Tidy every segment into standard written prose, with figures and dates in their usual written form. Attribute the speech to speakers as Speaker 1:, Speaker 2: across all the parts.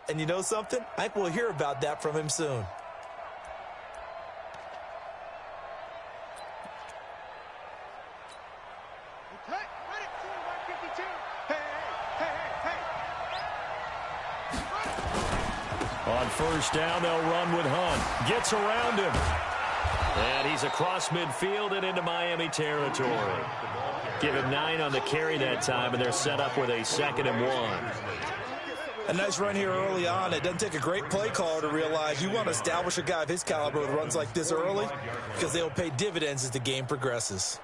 Speaker 1: And you know something? I think we'll hear about that from him soon.
Speaker 2: On first down, they'll run with Hunt. Gets around him. And he's across midfield and into Miami territory. Give him 9 on the carry that time, and they're set up with a 2nd and 1.
Speaker 1: A nice run here early on. It doesn't take a great play caller to realize you want to establish a guy of his caliber with runs like this early because they'll pay dividends as the game progresses.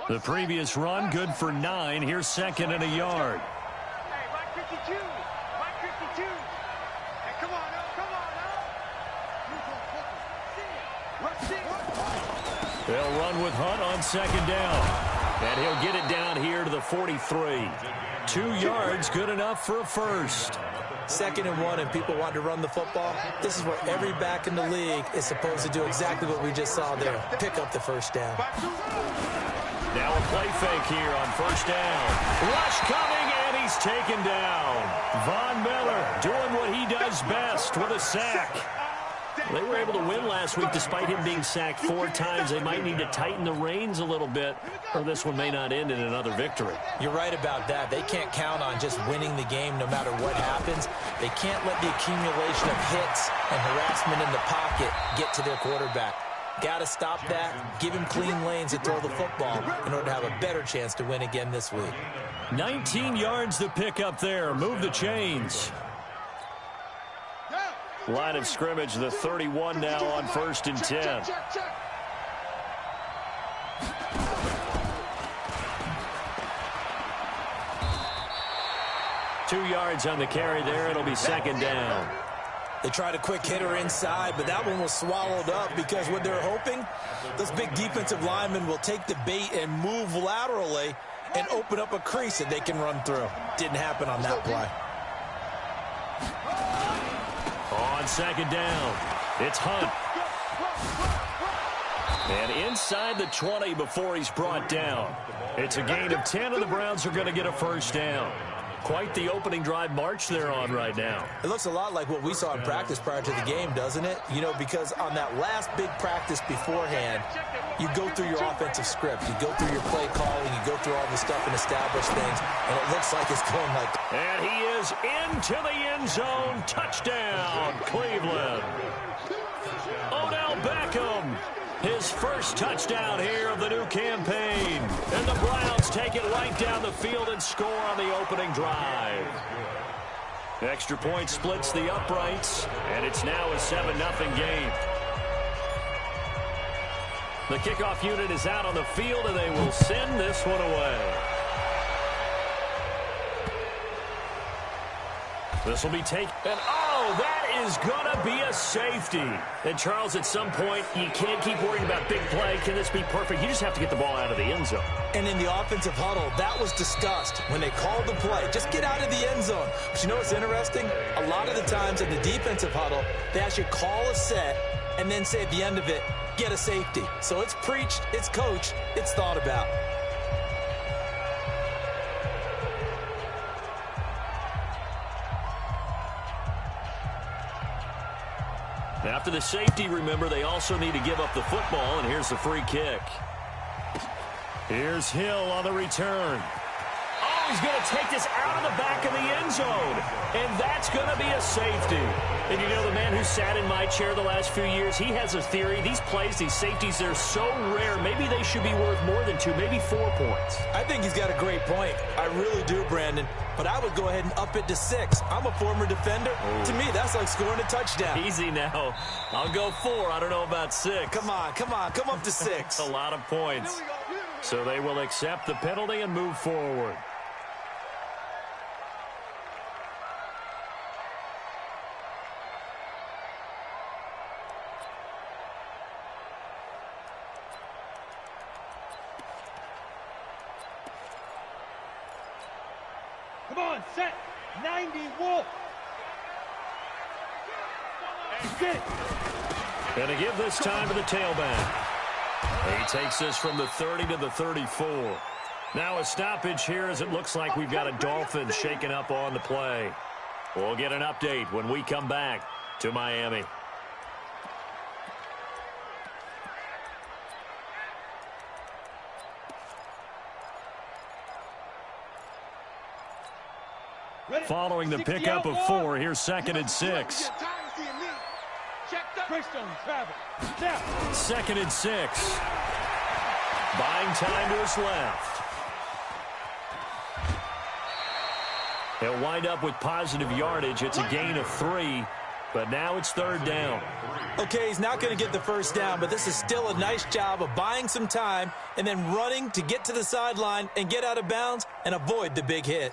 Speaker 2: The previous run, good for 9. Here's 2nd and a yard.
Speaker 3: Hey, Mike 52. Mike 52. Hey, come on now.
Speaker 2: They'll run with Hunt on 2nd down. And he'll get it down here to the 43. 2 yards, good enough for a first.
Speaker 1: 2nd and 1, and people want to run the football. This is where every back in the league is supposed to do exactly what we just saw there. Pick up the first down.
Speaker 2: Now a play fake here on first down. Rush coming, and he's taken down. Von Miller doing what he does best with a sack. They were able to win last week despite him being sacked 4 times. They might need to tighten the reins a little bit, or this one may not end in another victory.
Speaker 1: You're right about that. They can't count on just winning the game no matter what happens. They can't let the accumulation of hits and harassment in the pocket get to their quarterback. Got to stop that, give him clean lanes to throw the football in order to have a better chance to win again this week.
Speaker 2: 19 yards to pick up there. Move the chains. Line of scrimmage, the 31 now on 1st and 10. Two yards on the carry there. It'll be 2nd down.
Speaker 1: They tried a quick hitter inside, but that one was swallowed up because what they're hoping, those big defensive linemen will take the bait and move laterally and open up a crease that they can run through. Didn't happen on that play.
Speaker 2: On 2nd down, it's Hunt. And inside the 20 before he's brought down. It's a gain of 10, and the Browns are going to get a first down. Quite the opening drive march they're on right now.
Speaker 1: It looks a lot like what we saw in practice prior to the game, doesn't it? You know, because on that last big practice beforehand, you go through your offensive script. You go through your play calling. You go through all the stuff and establish things. And it looks like it's going like...
Speaker 2: And he is into the end zone. Touchdown, Cleveland. Odell Beckham. His first touchdown here of the new campaign. And the Browns take it right down the field and score on the opening drive. Extra point splits the uprights, and it's now a 7-0 game. The kickoff unit is out on the field, and they will send this one away. This will be taken. And, oh, that is going to be a safety. And, Charles, at some point, you can't keep worrying about big play. Can this be perfect? You just have to get the ball out of the end zone.
Speaker 1: And in the offensive huddle, that was discussed when they called the play. Just get out of the end zone. But you know what's interesting? A lot of the times in the defensive huddle, they actually call a set and then say at the end of it, get a safety. So it's preached, it's coached, it's thought about.
Speaker 2: After the safety, remember, they also need to give up the football, and here's the free kick. Here's Hill on the return. Oh, he's going to take this out of the back of the end zone, and that's going to be a safety. And you know, the man who sat in my chair the last few years, he has a theory. These plays, these safeties, they're so rare. Maybe they should be worth more than 2, maybe 4 points.
Speaker 1: I think he's got a great point. I really do, Brandon. But I would go ahead and up it to 6. I'm a former defender. Oh. To me, that's like scoring a touchdown.
Speaker 2: Easy now. I'll go 4. I don't know about 6.
Speaker 1: Come on. Come up to 6.
Speaker 2: A lot of points. So they will accept the penalty and move forward.
Speaker 3: Come on, set. 90, Wolf.
Speaker 2: Going to give this time to the tailback. takes this from the 30 to the 34. Now a stoppage here as it looks like we've got a Dolphins shaken up on the play. We'll get an update when we come back to Miami. Following the pickup of 4, here's 2nd and 6. 2nd and 6. Buying time to his left. He'll wind up with positive yardage. It's a gain of 3, but now it's 3rd down.
Speaker 1: Okay, he's not going to get the first down, but this is still a nice job of buying some time and then running to get to the sideline and get out of bounds and avoid the big hit.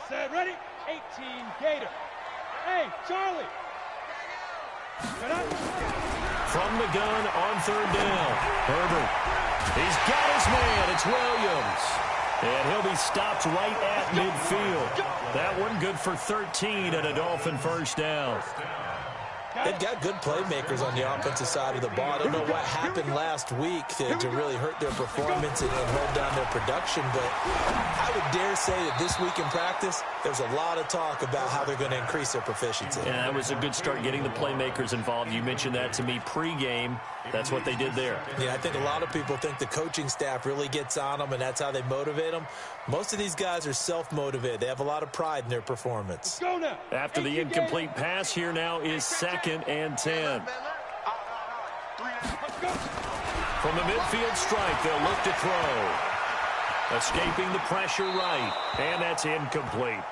Speaker 3: Set, ready? 18, Gator. Hey, Charlie.
Speaker 2: From the gun on 3rd down. Herbert. He's got his man. It's Williams. And he'll be stopped right at midfield. That one good for 13 and a Dolphin first down.
Speaker 1: They've got good playmakers on the offensive side of the ball. I don't know what happened last week to really hurt their performance and hold down their production, but I would dare say that this week in practice, there's a lot of talk about how they're going to increase their proficiency.
Speaker 2: Yeah, that was a good start getting the playmakers involved. You mentioned that to me pregame. That's what they did there.
Speaker 1: Yeah, I think a lot of people think the coaching staff really gets on them, and that's how they motivate them. Most of these guys are self-motivated. They have a lot of pride in their performance.
Speaker 2: After the incomplete pass, here now is 2nd and 10. From the midfield stripe, they'll look to throw. Escaping the pressure right, and that's incomplete.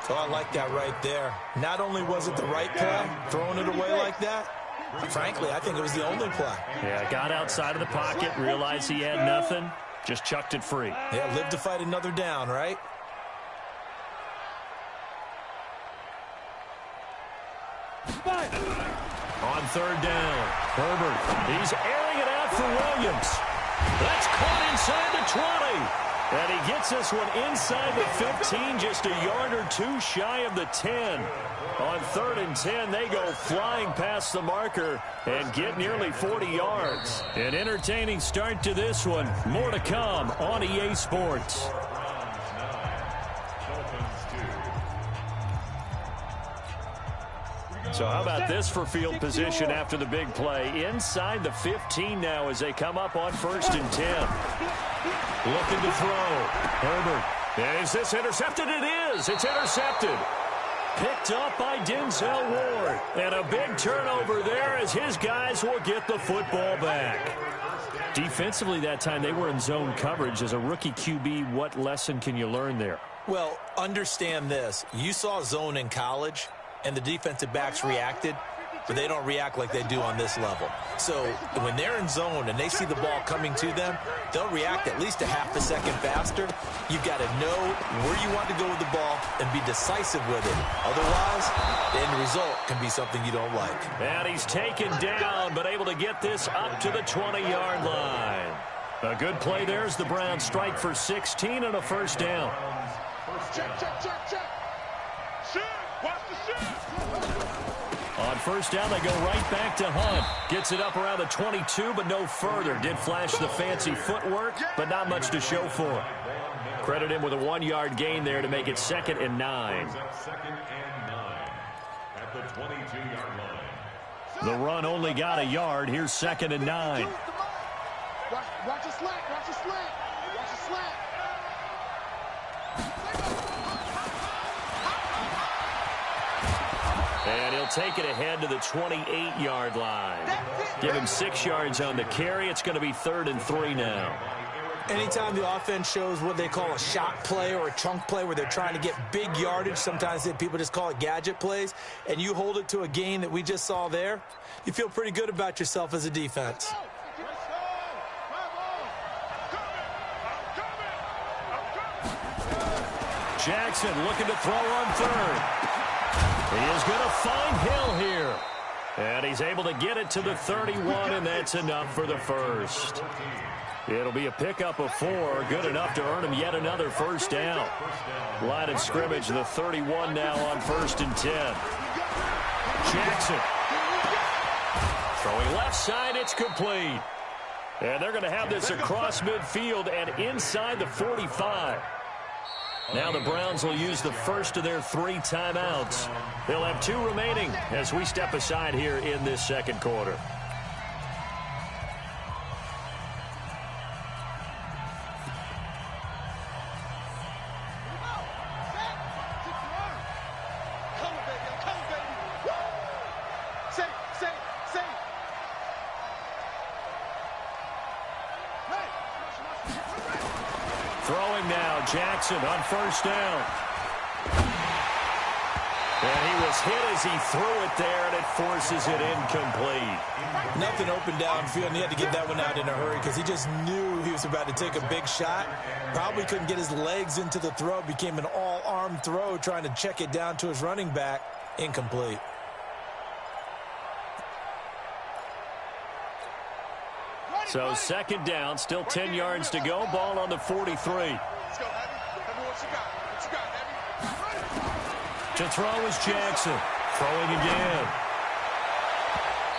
Speaker 1: Oh, I like that right there. Not only was it the right play, throwing it away like that, frankly, I think it was the only play.
Speaker 2: Yeah, got outside of the pocket, realized he had nothing, just chucked it free.
Speaker 1: Yeah, live to fight another down, right?
Speaker 2: On 3rd down, Herbert. He's airing it out for Williams. That's caught inside the 20. And he gets this one inside the 15, just a yard or 2 shy of the 10. On 3rd and 10, they go flying past the marker and get nearly 40 yards. An entertaining start to this one. More to come on EA Sports. So how about this for field position after the big play? Inside the 15 now as they come up on 1st and 10. Looking to throw. Herbert. And is this intercepted? It is. It's intercepted. Picked up by Denzel Ward. And a big turnover there as his guys will get the football back. Defensively that time, they were in zone coverage. As a rookie QB, what lesson can you learn there?
Speaker 1: Well, understand this. You saw zone in college, and the defensive backs reacted, but they don't react like they do on this level. So when they're in zone and they see the ball coming to them, they'll react at least a half a second faster. You've got to know where you want to go with the ball and be decisive with it. Otherwise, the end result can be something you don't like.
Speaker 2: And he's taken down, but able to get this up to the 20-yard line. A good play there as the Browns strike for 16 and a first down.
Speaker 3: Check. Shoot. Watch the shoot.
Speaker 2: On first down, they go right back to Hunt. Gets it up around the 22, but no further. Did flash the fancy footwork, but not much to show for it. Credit him with a 1-yard gain there to make it 2nd and 9.
Speaker 4: At the 22-yard line.
Speaker 2: The run only got a yard. Here's 2nd and 9.
Speaker 3: Watch a slant.
Speaker 2: And he'll take it ahead to the 28-yard line. Give him 6 yards on the carry. It's going to be 3rd and 3 now.
Speaker 1: Anytime the offense shows what they call a shot play or a chunk play where they're trying to get big yardage, sometimes people just call it gadget plays, and you hold it to a gain that we just saw there, you feel pretty good about yourself as a defense.
Speaker 2: Jackson looking to throw on 3rd. He is going to find Hill here. And he's able to get it to the 31, and that's enough for the first. It'll be a pickup of 4, good enough to earn him yet another first down. Line of scrimmage, the 31 now on 1st and 10. Jackson Throwing left side, it's complete. And they're going to have this across midfield and inside the 45. Now the Browns will use the first of their 3 timeouts. They'll have 2 remaining as we step aside here in this second quarter. Throwing now, Jackson on first down. And he was hit as he threw it there, and it forces it incomplete.
Speaker 1: Nothing open downfield, and he had to get that one out in a hurry because he just knew he was about to take a big shot. Probably couldn't get his legs into the throw. Became an all-arm throw, trying to check it down to his running back. Incomplete.
Speaker 2: So second down, still 10 yards to go. Ball on the 43.
Speaker 3: Let's go, Abby. Tell me what you got. What you got, Abby?
Speaker 2: To throw is Jackson. Throwing again.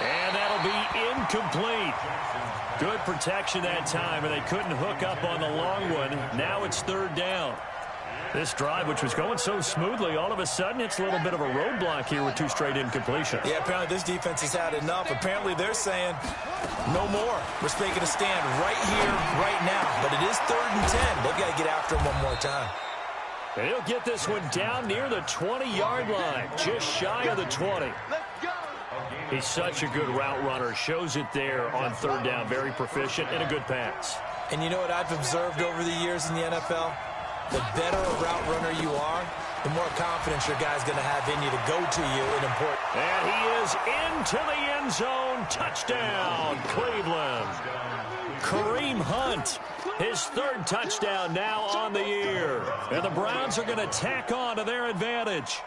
Speaker 2: And that'll be incomplete. Good protection that time, and they couldn't hook up on the long one. Now it's third down. This drive, which was going so smoothly, all of a sudden it's a little bit of a roadblock here with 2 straight incompletions.
Speaker 1: Yeah, apparently this defense has had enough. Apparently they're saying no more. We're making a stand right here, right now. But it is 3rd and 10. They've got to get after him one more time.
Speaker 2: And he'll get this one down near the 20-yard line, just shy of the 20. He's such a good route runner. Shows it there on third down. Very proficient and a good pass.
Speaker 1: And you know what I've observed over the years in the NFL? The better a route runner you are, the more confidence your guy's going to have in you to go to you in important.
Speaker 2: And he is into the end zone. Touchdown, Cleveland. Kareem Hunt, his 3rd touchdown now on the year. And the Browns are going to tack on to their advantage.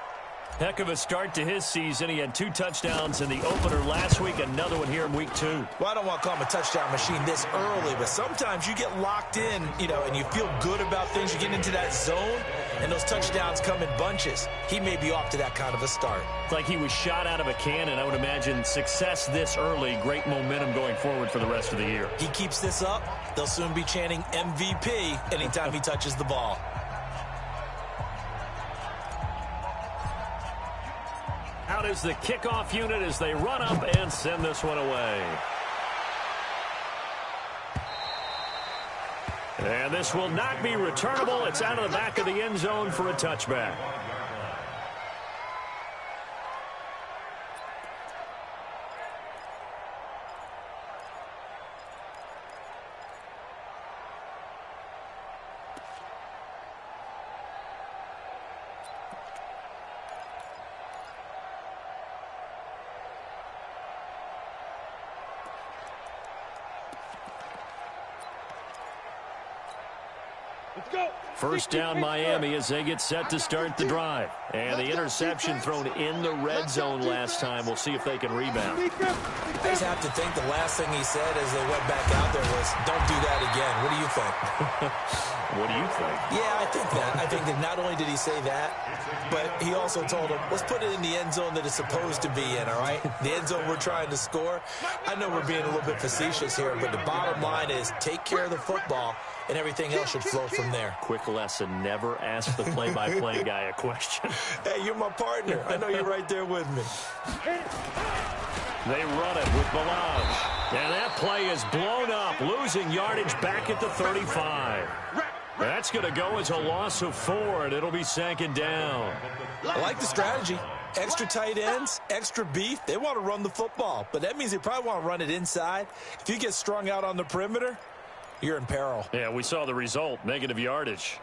Speaker 2: Heck of a start to his season. He had 2 touchdowns in the opener last week, another one here in week 2.
Speaker 1: Well, I don't want to call him a touchdown machine this early, but sometimes you get locked in, and you feel good about things. You get into that zone, and those touchdowns come in bunches. He may be off to that kind of a start.
Speaker 2: It's like he was shot out of a cannon. I would imagine success this early, great momentum going forward for the rest of the year.
Speaker 1: He keeps this up, they'll soon be chanting MVP anytime he touches the ball.
Speaker 2: Out is the kickoff unit as they run up and send this one away. And this will not be returnable. It's out of the back of the end zone for a touchback. First down Miami as they get set to start the drive. And the interception thrown in the red zone last time. We'll see if they can rebound.
Speaker 1: I just have to think the last thing he said as they went back out there was, don't do that again. What do you think?
Speaker 2: What do you think?
Speaker 1: Yeah, I think that. I think that not only did he say that, but he also told him, let's put it in the end zone that it's supposed to be in, all right? The end zone we're trying to score. I know we're being a little bit facetious here, but the bottom line is take care of the football, and everything else should flow from there.
Speaker 2: Quick lesson, never ask the play-by-play guy a question.
Speaker 1: Hey, you're my partner. I know you're right there with me.
Speaker 2: They run it with Balaj. And that play is blown up, losing yardage back at the 35. That's going to go as a loss of 4, and it'll be second down.
Speaker 1: I like the strategy. Extra tight ends, extra beef. They want to run the football, but that means they probably want to run it inside. If you get strung out on the perimeter, you're in peril.
Speaker 2: Yeah, we saw the result, negative yardage.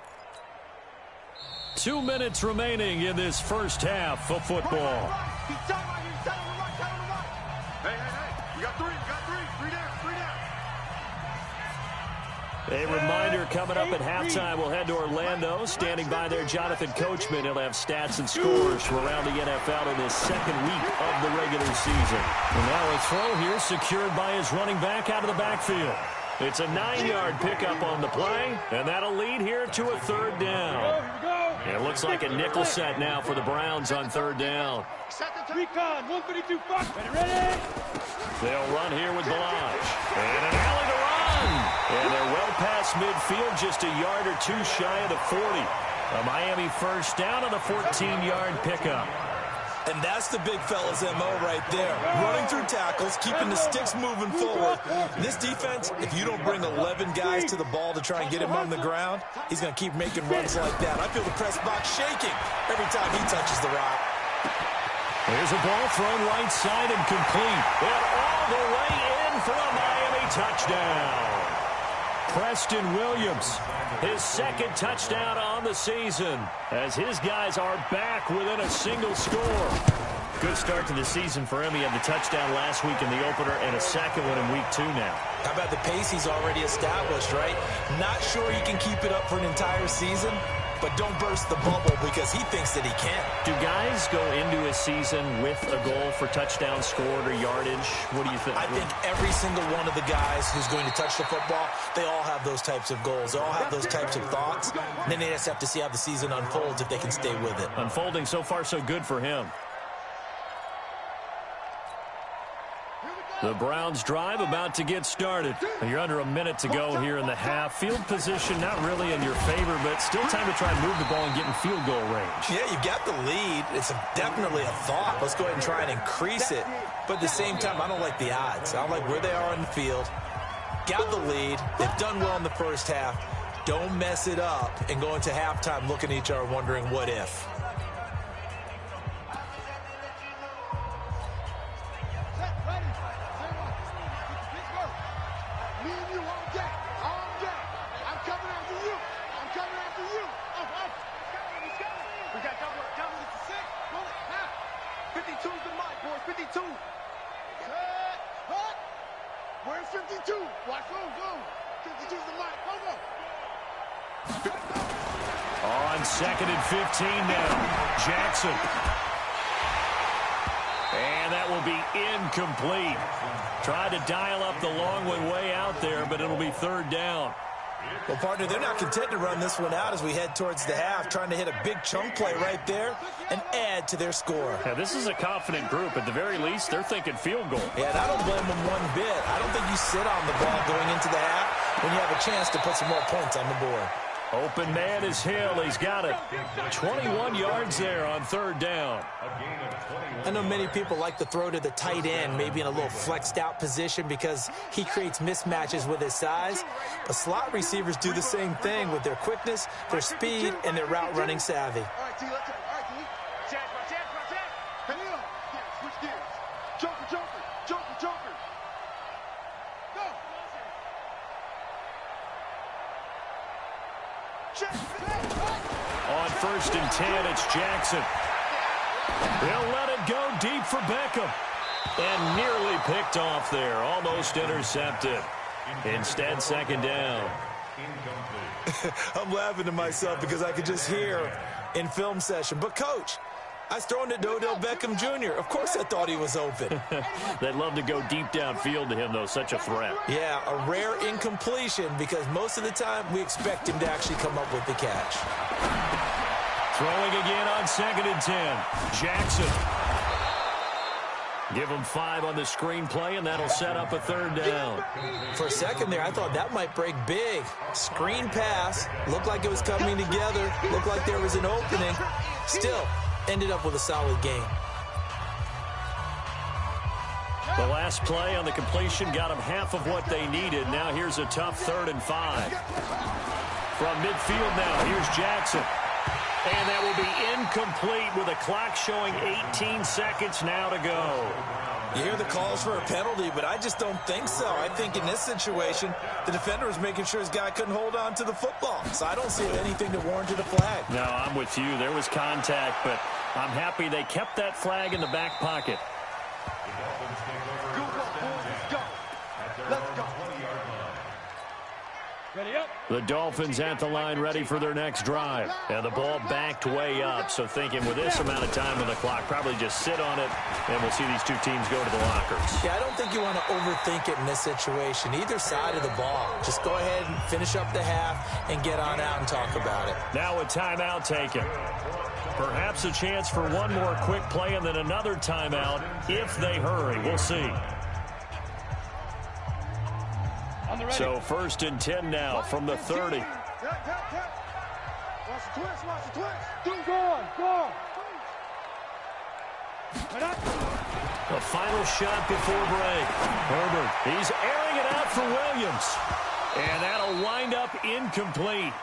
Speaker 2: 2 minutes remaining in this first half of football.
Speaker 3: Hey, you got 3 down.
Speaker 2: A reminder coming up at halftime, we'll head to Orlando. Standing by there, Jonathan Coachman. He'll have stats and scores from around the NFL in this second week of the regular season. And now a throw here secured by his running back out of the backfield. It's a 9-yard pickup on the play, and that'll lead here to a third down. It looks like a nickel set now for the Browns on third down.
Speaker 3: Recon, 152, ready?
Speaker 2: They'll run here with Blanche. And an alley to run. And they're well past midfield, just a yard or two shy of the 40. A Miami first down on the 14-yard pickup.
Speaker 1: And that's the big fella's MO right there. Running through tackles, keeping the sticks moving forward. This defense, if you don't bring 11 guys to the ball to try and get him on the ground, he's going to keep making runs like that. I feel the press box shaking every time he touches the rock.
Speaker 2: Here's a ball thrown right side and complete. And all the way in for a Miami touchdown. Preston Williams, his second touchdown on the season, as his guys are back within a single score. Good start to the season for him. He had the touchdown last week in the opener and a second one in week 2 now.
Speaker 1: How about the pace he's already established, right? Not sure he can keep it up for an entire season, but don't burst the bubble because he thinks that he can.
Speaker 2: Do guys go into a season with a goal for touchdown scored or yardage? What do you think?
Speaker 1: I think every single one of the guys who's going to touch the football, they all have those types of goals. They all have those types of thoughts. And then they just have to see how the season unfolds if they can stay with it.
Speaker 2: Unfolding so far so good for him. The Browns drive about to get started. You're under a minute to go here in the half. Field position not really in your favor, but still time to try and move the ball and get in field goal range.
Speaker 1: Yeah, you've got the lead. It's definitely a thought. Let's go ahead and try and increase it. But at the same time, I don't like the odds. I don't like where they are on the field. Got the lead. They've done well in the first half. Don't mess it up and go into halftime looking at each other wondering what if.
Speaker 3: Where's 52? Watch, go. 52's the mic. Go.
Speaker 2: On 2nd and 15 now. Jackson. And that will be incomplete. Tried to dial up the long one way out there, but it'll be 3rd down.
Speaker 1: Well, partner, they're not content to run this one out as we head towards the half, trying to hit a big chunk play right there and add to their score.
Speaker 2: Yeah, this is a confident group. At the very least, they're thinking field goal.
Speaker 1: Yeah, and I don't blame them one bit. I don't think you sit on the ball going into the half when you have a chance to put some more points on the board.
Speaker 2: Open man is Hill. He's got it. 21 yards there on 3rd down.
Speaker 1: I know many people like to throw to the tight end, maybe in a little flexed out position because he creates mismatches with his size. But slot receivers do the same thing with their quickness, their speed, and their route running savvy.
Speaker 3: All right, T, let's go. Check. Come on. Yeah, switch gears. Joker. Go. Check.
Speaker 2: On 1st and 10, it's Jackson. They'll let it go deep for Beckham. And nearly picked off there. Almost intercepted. Instead, 2nd down.
Speaker 1: I'm laughing to myself because I could just hear in film session. But, Coach, I was throwing it to Odell Beckham Jr. Of course I thought he was open.
Speaker 2: They'd love to go deep downfield to him, though. Such a threat.
Speaker 1: Yeah, a rare incompletion because most of the time we expect him to actually come up with the catch.
Speaker 2: Throwing again on 2nd and 10. Jackson. Give him 5 on the screenplay, and that'll set up a 3rd down.
Speaker 1: For a second there, I thought that might break big. Screen pass. Looked like it was coming together. Looked like there was an opening. Still, ended up with a solid gain.
Speaker 2: The last play on the completion got them half of what they needed. Now here's a tough 3rd and 5. From midfield now, here's Jackson. And that will be incomplete with a clock showing 18 seconds now to go.
Speaker 1: You hear the calls for a penalty, but I just don't think so. I think in this situation, the defender was making sure his guy couldn't hold on to the football. So I don't see anything that warranted a flag.
Speaker 2: No, I'm with you. There was contact, but I'm happy they kept that flag in the back pocket.
Speaker 3: Let's go. Ready up.
Speaker 2: The Dolphins at the line ready for their next drive. And the ball backed way up, so thinking with this amount of time on the clock, probably just sit on it, and we'll see these two teams go to the lockers.
Speaker 1: Yeah, I don't think you want to overthink it in this situation. Either side of the ball. Just go ahead and finish up the half and get on out and talk about it.
Speaker 2: Now a timeout taken. Perhaps a chance for one more quick play and then another timeout if they hurry. We'll see. So 1st and 10 now from the 30.
Speaker 3: Watch the twist, watch the twist. Go.
Speaker 2: The final shot before break. Herbert, he's airing it out for Williams. And that'll wind up incomplete.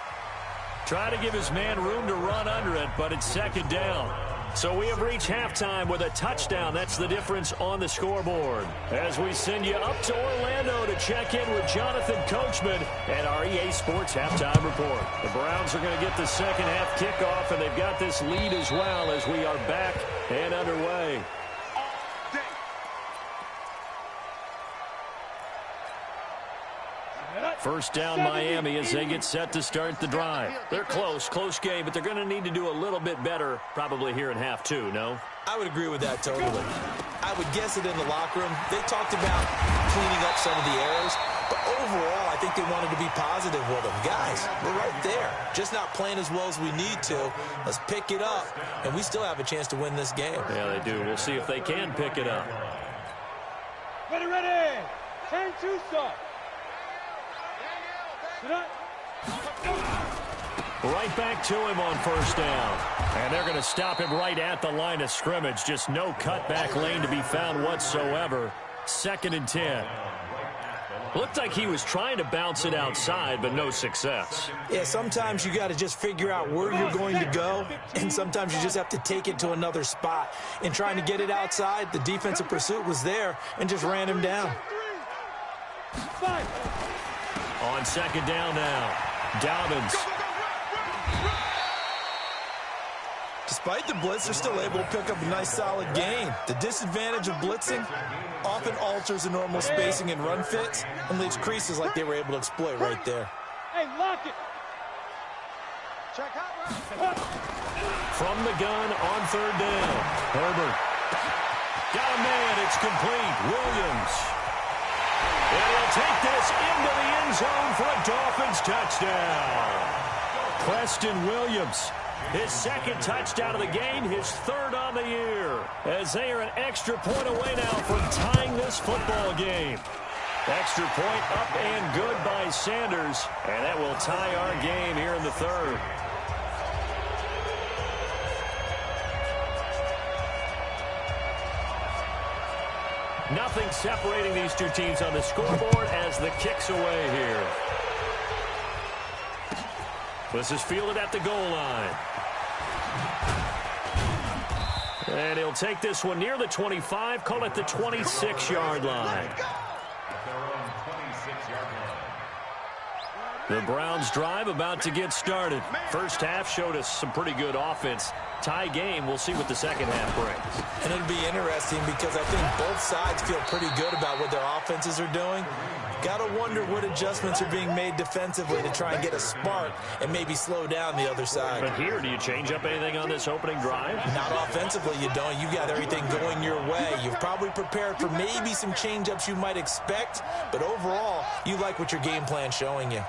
Speaker 2: Try to give his man room to run under it, but it's 2nd down. So we have reached halftime with a touchdown. That's the difference on the scoreboard. As we send you up to Orlando to check in with Jonathan Coachman and our EA Sports Halftime Report. The Browns are going to get the second half kickoff, and they've got this lead as well as we are back and underway. First down Miami as they get set to start the drive. They're close game, but they're going to need to do a little bit better probably here in half 2, no?
Speaker 1: I would agree with that totally. I would guess it in the locker room. They talked about cleaning up some of the errors, but overall I think they wanted to be positive with them. Guys, we're right there. Just not playing as well as we need to. Let's pick it up, and we still have a chance to win this game.
Speaker 2: Yeah, they do. We'll see if they can pick it up.
Speaker 3: Ready. 10-2 start.
Speaker 2: Right back to him on 1st down. And they're going to stop him right at the line of scrimmage. Just no cutback lane to be found whatsoever. 2nd and 10. Looked like he was trying to bounce it outside, but no success.
Speaker 1: Yeah, sometimes you got to just figure out where you're going to go, and sometimes you just have to take it to another spot. In trying to get it outside, the defensive pursuit was there and just ran him down.
Speaker 2: On 2nd down now, Dobbins.
Speaker 1: Despite the blitz, they're still able to pick up a nice, solid gain. The disadvantage of blitzing often alters the normal spacing and run fits and leaves creases like they were able to exploit right there.
Speaker 3: Hey, lock it.
Speaker 2: From the gun on 3rd down, Herbert. Got a man, it's complete. Williams. And he'll take this into the end zone for a Dolphins touchdown. Preston Williams, his 2nd touchdown of the game, his 3rd on the year. As they are an extra point away now from tying this football game. Extra point up and good by Sanders. And that will tie our game here in the 3rd. Nothing separating these two teams on the scoreboard as the kick's away here. This is fielded at the goal line. And he'll take this one near the 25, call it the 26-yard line. The Browns drive about to get started. First half showed us some pretty good offense. Tie game, we'll see what the second half brings.
Speaker 1: And it'll be interesting because I think both sides feel pretty good about what their offenses are doing. Got to wonder what adjustments are being made defensively to try and get a spark and maybe slow down the other side.
Speaker 2: But here, do you change up anything on this opening drive?
Speaker 1: Not offensively, you don't. You got everything going your way. You've probably prepared for maybe some change-ups you might expect, but overall, you like what your game plan's showing you.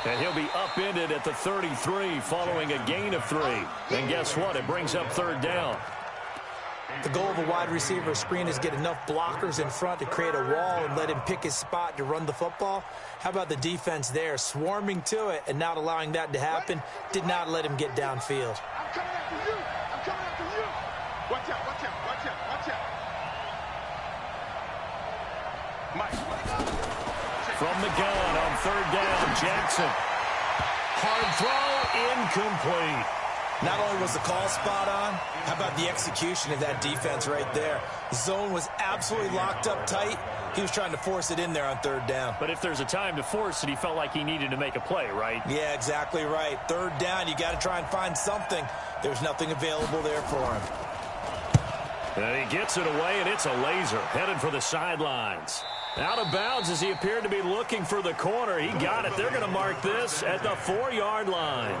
Speaker 2: And he'll be upended at the 33 following a gain of 3. And guess what? It brings up 3rd down.
Speaker 1: The goal of a wide receiver screen is get enough blockers in front to create a wall and let him pick his spot to run the football. How about the defense there, swarming to it and not allowing that to happen? Did not let him get downfield.
Speaker 3: I'm coming after you. I'm coming after you. Watch out, watch out, watch out, watch out. Mike.
Speaker 2: From the gun on 3rd down, Jackson. Hard throw, incomplete.
Speaker 1: Not only was the call spot on, how about the execution of that defense right there? The zone was absolutely locked up tight. He was trying to force it in there on 3rd down.
Speaker 2: But if there's a time to force it, he felt like he needed to make a play, right?
Speaker 1: Yeah, exactly right. 3rd down, you got to try and find something. There's nothing available there for him.
Speaker 2: And he gets it away, and it's a laser headed for the sidelines. Out of bounds as he appeared to be looking for the corner. He got it. They're going to mark this at the 4-yard line.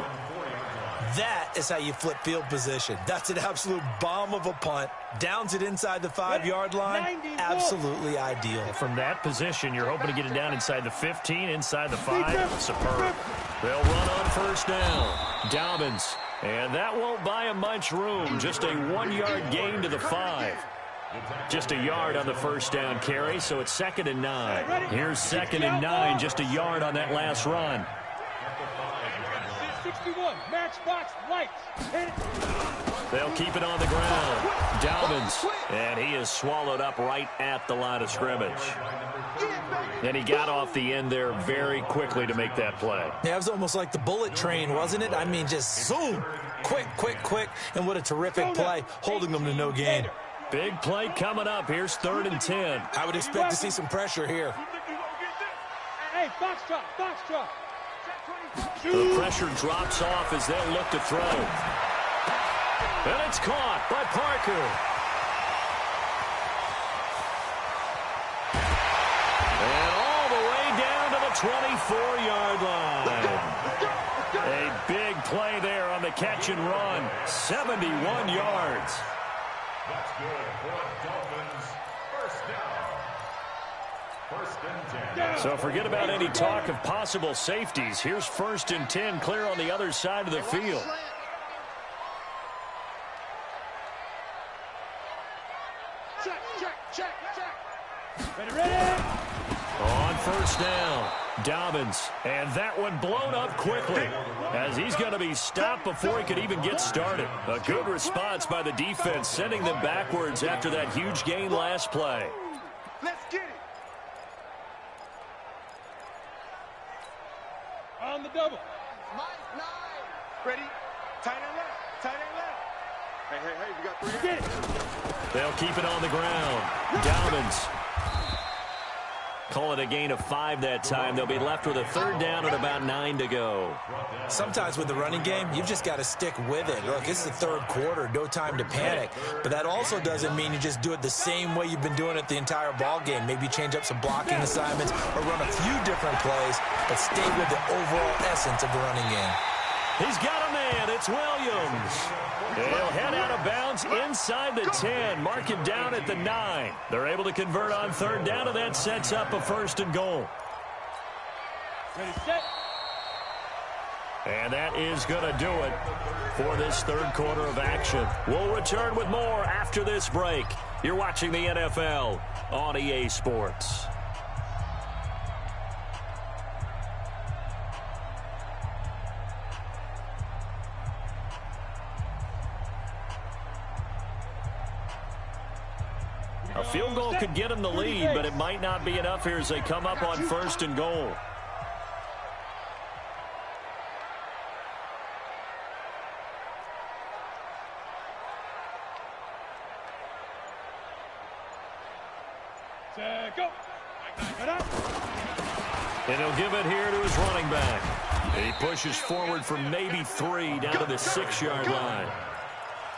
Speaker 1: That is how you flip field position. That's an absolute bomb of a punt. Downs it inside the 5-yard line. Absolutely ideal.
Speaker 2: From that position, you're hoping to get it down inside the 15, inside the 5. Superb. They'll run on first down. Dobbins. And that won't buy him much room. Just a 1-yard gain to the 5. Just a yard on the first down carry, so it's 2nd and 9. Here's 2nd and 9, just a yard on that last run.
Speaker 3: 61, matchbox lights.
Speaker 2: They'll keep it on the ground. Dobbins, and he is swallowed up right at the line of scrimmage. And he got off the end there very quickly to make that play.
Speaker 1: Yeah, it was almost like the bullet train, wasn't it? I mean, just zoom, quick, quick, quick, and what a terrific play, holding them to no gain.
Speaker 2: Big play coming up. Here's 3rd and 10.
Speaker 1: I would expect to see some pressure here.
Speaker 3: Hey, box drop, box drop.
Speaker 2: The pressure drops off as they look to throw. And it's caught by Parker. And all the way down to the 24-yard line. A big play there on the catch and run. 71 yards.
Speaker 4: That's good for Dolphins. First down. 1st and 10.
Speaker 2: So forget about any talk of possible safeties. Here's 1st and 10 clear on the other side of the field.
Speaker 3: Check, check, check, check. Ready, ready.
Speaker 2: On first down, Dobbins. And that one blown up quickly as he's going to be stopped before he could even get started. A good response by the defense, sending them backwards after that huge gain last play.
Speaker 3: Let's get it. On the double. Ready? Tight end left. Tight end left. Hey, hey, hey, we got 3. Get it.
Speaker 2: They'll keep it on the ground. Dobbins. Call it a gain of 5 that time. They'll be left with a 3rd down and about 9 to go.
Speaker 1: Sometimes with the running game, you've just got to stick with it. Look, it's the 3rd quarter, no time to panic. But that also doesn't mean you just do it the same way you've been doing it the entire ball game. Maybe change up some blocking assignments or run a few different plays, but stay with the overall essence of the running game.
Speaker 2: He's got a man. It's Williams. He'll head out of bounds inside the 10. Mark him down at the 9. They're able to convert on 3rd down, and that sets up a 1st and goal.
Speaker 3: Ready, set.
Speaker 2: And that is going to do it for this 3rd quarter of action. We'll return with more after this break. You're watching the NFL on EA Sports. A field goal could get them the lead, but it might not be enough here as they come up on 1st and goal.
Speaker 3: Go.
Speaker 2: And he'll give it here to his running back. He pushes forward for maybe 3 down to the 6-yard line.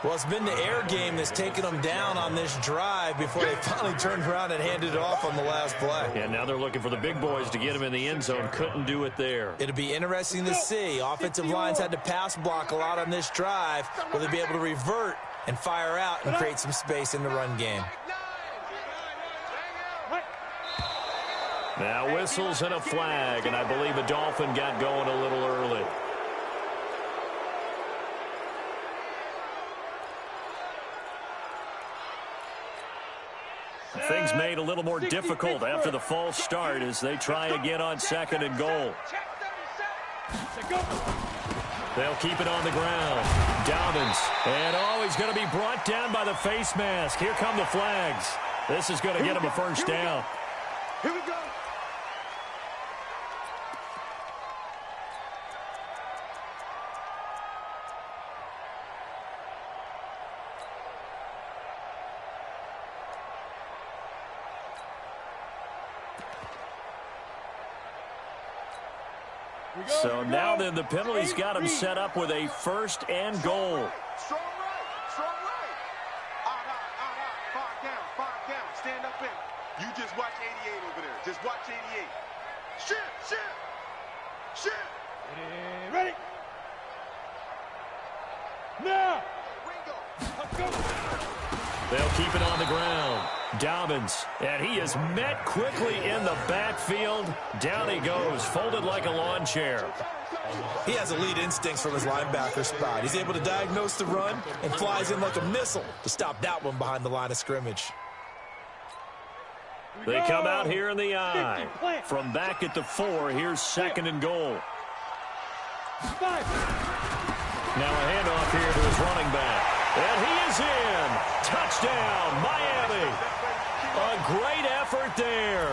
Speaker 1: Well, it's been the air game that's taken them down on this drive before they finally turned around and handed it off on the last play.
Speaker 2: And now they're looking for the big boys to get him in the end zone. Couldn't do it there.
Speaker 1: It'll be interesting to see. Offensive lines had to pass block a lot on this drive. Will they be able to revert and fire out and create some space in the run game?
Speaker 2: Now whistles and a flag, and I believe a Dolphin got going a little early. Things made a little more difficult after the false start as they try again on 2nd and goal. They'll keep it on the ground. Dobbins. And he's going to be brought down by the face mask. Here come the flags. This is going to get him a 1st down.
Speaker 3: Here we go.
Speaker 2: So now then the penalty's got him set up with a 1st and goal.
Speaker 3: Strong right, strong right. Out. 5 down. Stand up in. You just watch 88 over there. Just watch 88. Shit. Ready. Now.
Speaker 2: They'll keep it on the ground. Dobbins, and he is met quickly in the backfield. Down he goes, folded like a lawn chair.
Speaker 1: He has elite instincts from his linebacker spot. He's able to diagnose the run and flies in like a missile to stop that one behind the line of scrimmage.
Speaker 2: They come out here in the I. From back at the 4, here's 2nd and goal. Now a handoff here to his running back. And he is in. Touchdown, Miami. A great effort there.